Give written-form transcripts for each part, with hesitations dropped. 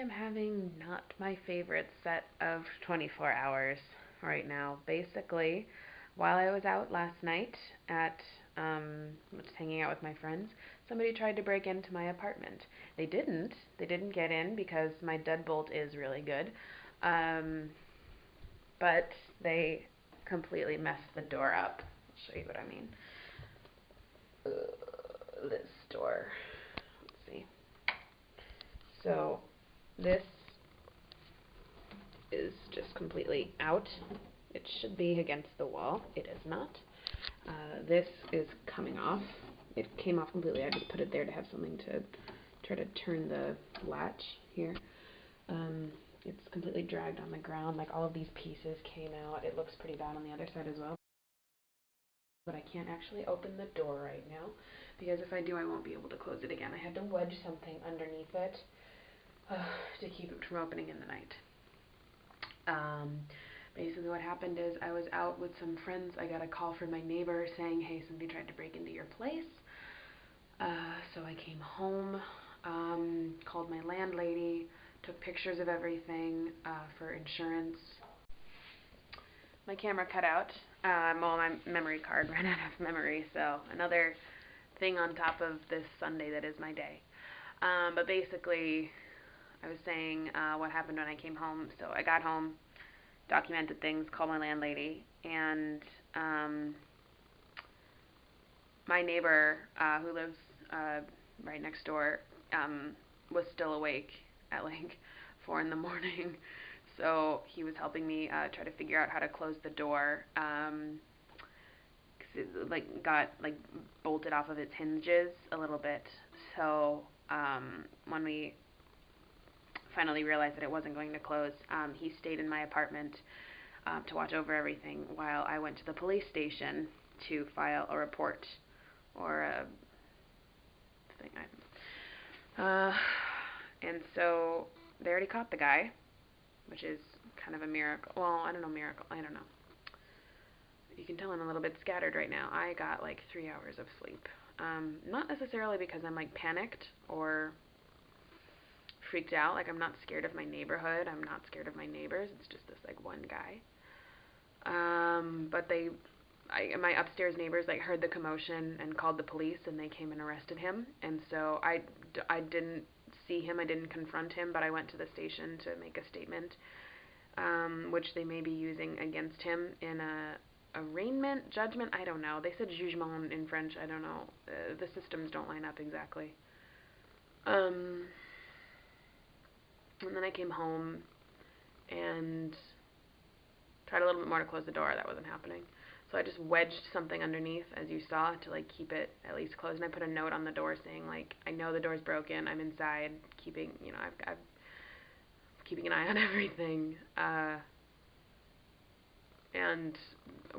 am having not my favorite set of 24 hours right now. Basically, while I was out last night at just hanging out with my friends, somebody tried to break into my apartment. They didn't. They didn't get in because my deadbolt is really good. Um, but they completely messed the door up. I'll show you what I mean. This door. Let's see. So this is just completely out. It should be against the wall. It is not. This is coming off. It came off completely. I just put it there to have something to try to turn the latch here. It's completely dragged on the ground. Like all of these pieces came out. It looks pretty bad on the other side as well. But I can't actually open the door right now because if I do, I won't be able to close it again. I had to wedge something underneath it to keep it from opening in the night. Basically what happened is I was out with some friends. I got a call from my neighbor saying, hey, somebody tried to break into your place. So I came home, called my landlady, took pictures of everything for insurance. My camera cut out. Well, my memory card ran out of memory, so another thing on top of this Sunday that is my day. But basically, I was saying what happened when I came home. So I got home, documented things, called my landlady, and my neighbor who lives right next door was still awake at like 4 in the morning. So he was helping me try to figure out how to close the door. 'Cause it like got like bolted off of its hinges a little bit. So when we finally realized that it wasn't going to close, he stayed in my apartment to watch over everything while I went to the police station to file a report or a thing. And so they already caught the guy, which is kind of a miracle. Well, I don't know, miracle. I don't know. You can tell I'm a little bit scattered right now. I got like 3 hours of sleep. Not necessarily because I'm like panicked or freaked out. Like I'm not scared of my neighborhood. I'm not scared of my neighbors. It's just this like one guy. But my upstairs neighbors like heard the commotion and called the police, and they came and arrested him. And so I didn't see him. I didn't confront him, but I went to the station to make a statement, which they may be using against him in a arraignment, judgment. I don't know. They said jugement in French. I don't know. The systems don't line up exactly. And then I came home and tried a little bit more to close the door. That wasn't happening. So I just wedged something underneath, as you saw, to like keep it at least closed. And I put a note on the door saying like, I know the door's broken. I'm inside, keeping, I've keeping an eye on everything, and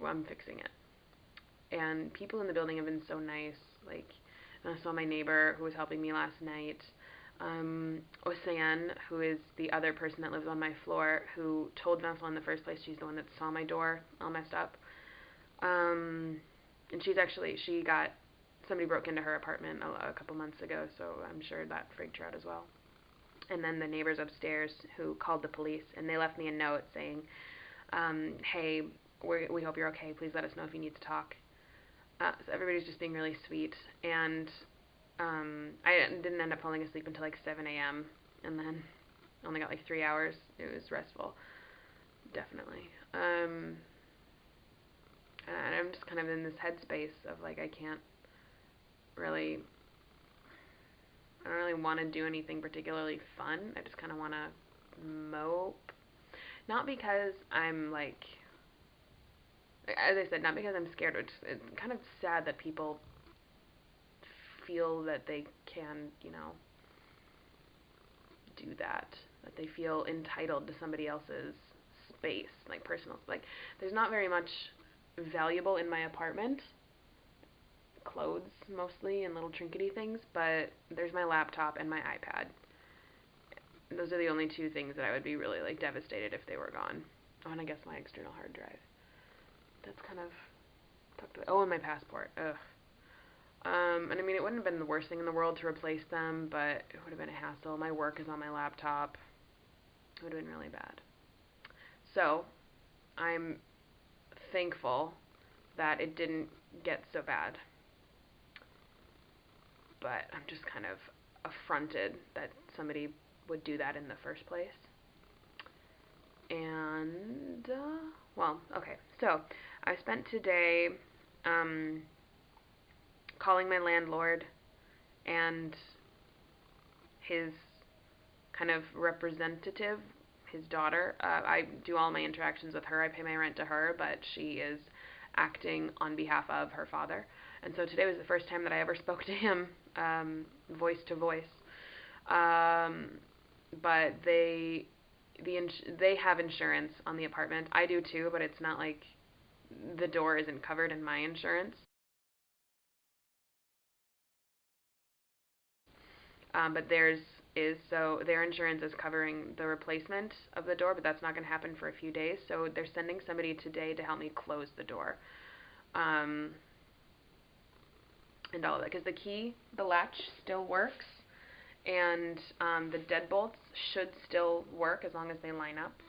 I'm fixing it. And people in the building have been so nice. Like, I saw my neighbor who was helping me last night. Ocean, who is the other person that lives on my floor, who told Vincent in the first place. She's the one that saw my door all messed up. And she got, somebody broke into her apartment a couple months ago, so I'm sure that freaked her out as well. And then the neighbors upstairs who called the police, and they left me a note saying, hey, we hope you're okay. Please let us know if you need to talk. So everybody's just being really sweet. And I didn't end up falling asleep until like 7 a.m. and then only got like 3 hours. It was restful, definitely. And I'm just kind of in this headspace of like I don't really want to do anything particularly fun. I just kind of want to mope. Not because I'm like, as I said, not because I'm scared. It's kind of sad that people feel that they can, do that. That they feel entitled to somebody else's space, like personal. Like, there's not very much valuable in my apartment. Clothes mostly and little trinkety things, but there's my laptop and my iPad. Those are the only two things that I would be really like devastated if they were gone. Oh, and I guess my external hard drive. That's kind of tucked away. Oh, and my passport. Ugh. And I mean, it wouldn't have been the worst thing in the world to replace them, but it would have been a hassle. My work is on my laptop. It would have been really bad. So, I'm thankful that it didn't get so bad. But I'm just kind of affronted that somebody would do that in the first place. And, well, okay. So, I spent today calling my landlord and his kind of representative, his daughter. I do all my interactions with her. I pay my rent to her, but she is acting on behalf of her father. And so today was the first time that I ever spoke to him, voice to voice. But they have insurance on the apartment. I do too, but it's not like the door isn't covered in my insurance. But theirs is, so their insurance is covering the replacement of the door, but that's not going to happen for a few days. So they're sending somebody today to help me close the door. And all of that, because the key, the latch still works, and the deadbolts should still work as long as they line up.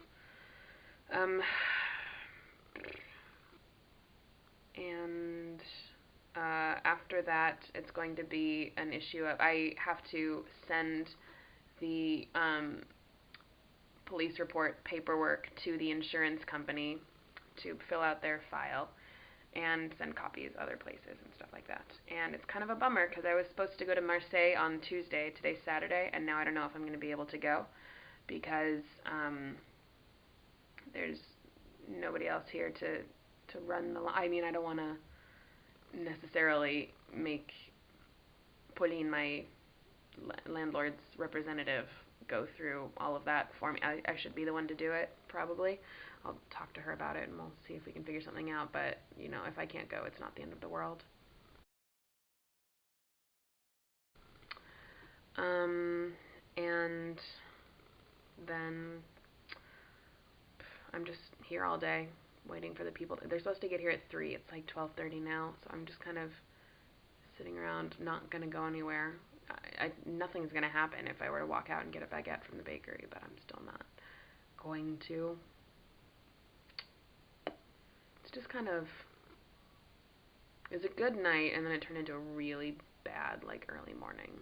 And after that, it's going to be an issue of I have to send the police report paperwork to the insurance company to fill out their file and send copies other places and stuff like that. And it's kind of a bummer because I was supposed to go to Marseille on Tuesday. Today's Saturday, and now I don't know if I'm going to be able to go because there's nobody else here to run the line. I mean, I don't want to necessarily make Pauline, my landlord's representative, go through all of that for me. I should be the one to do it, probably. I'll talk to her about it and we'll see if we can figure something out. But, you know, if I can't go, it's not the end of the world. And then I'm just here all day waiting for the people. They're supposed to get here at 3. It's like 12:30 now, so I'm just kind of sitting around, not going to go anywhere. Nothing's going to happen if I were to walk out and get a baguette from the bakery, but I'm still not going to. It's just kind of, it was a good night, and then it turned into a really bad, like, early morning.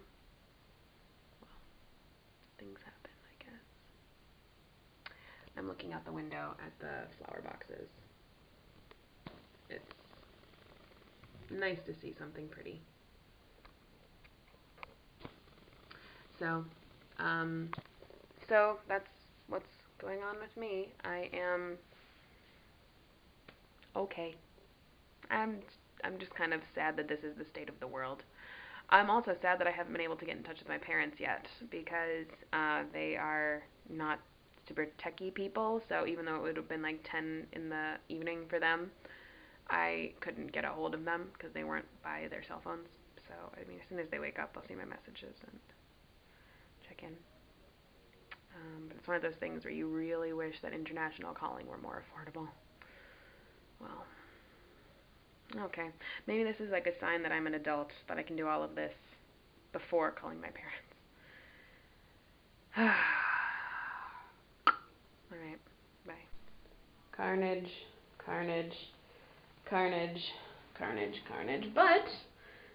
Well, things happen, I guess. I'm looking out the window at the flower boxes. It's nice to see something pretty. So that's what's going on with me. I am okay. I'm just kind of sad that this is the state of the world. I'm also sad that I haven't been able to get in touch with my parents yet because they are not super techie people. So even though it would have been like 10 in the evening for them, I couldn't get a hold of them because they weren't by their cell phones. So I mean, as soon as they wake up, they'll see my messages and check in. But it's one of those things where you really wish that international calling were more affordable. Well, okay. Maybe this is like a sign that I'm an adult, that I can do all of this before calling my parents. Alright, bye. Carnage, carnage, carnage, carnage, carnage. But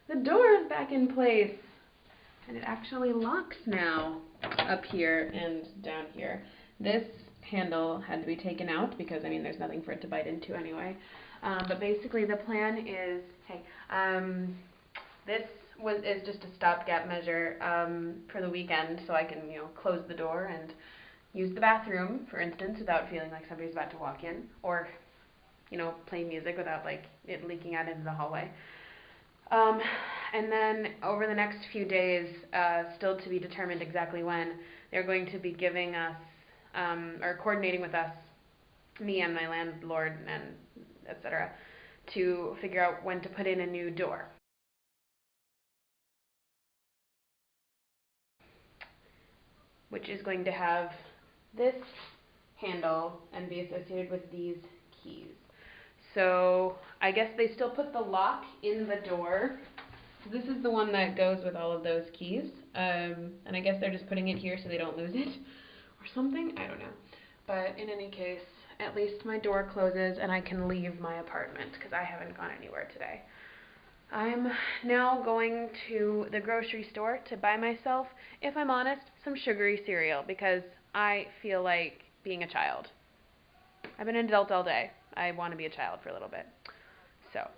the door is back in place. And it actually locks now up here and down here. This handle had to be taken out because, I mean, there's nothing for it to bite into anyway. But basically the plan is, this is just a stopgap measure for the weekend so I can, you know, close the door and use the bathroom, for instance, without feeling like somebody's about to walk in, or, you know, play music without, like, it leaking out into the hallway. And then over the next few days, still to be determined exactly when, they're going to be giving us, or coordinating with us, me and my landlord and etc., to figure out when to put in a new door. Which is going to have this handle and be associated with these keys. So I guess they still put the lock in the door, So this is the one that goes with all of those keys, and I guess they're just putting it here so they don't lose it or something. I don't know. But in any case, at least my door closes and I can leave my apartment because I haven't gone anywhere today. I'm now going to the grocery store to buy myself, if I'm honest, some sugary cereal because I feel like being a child. I've been an adult all day. I want to be a child for a little bit. So,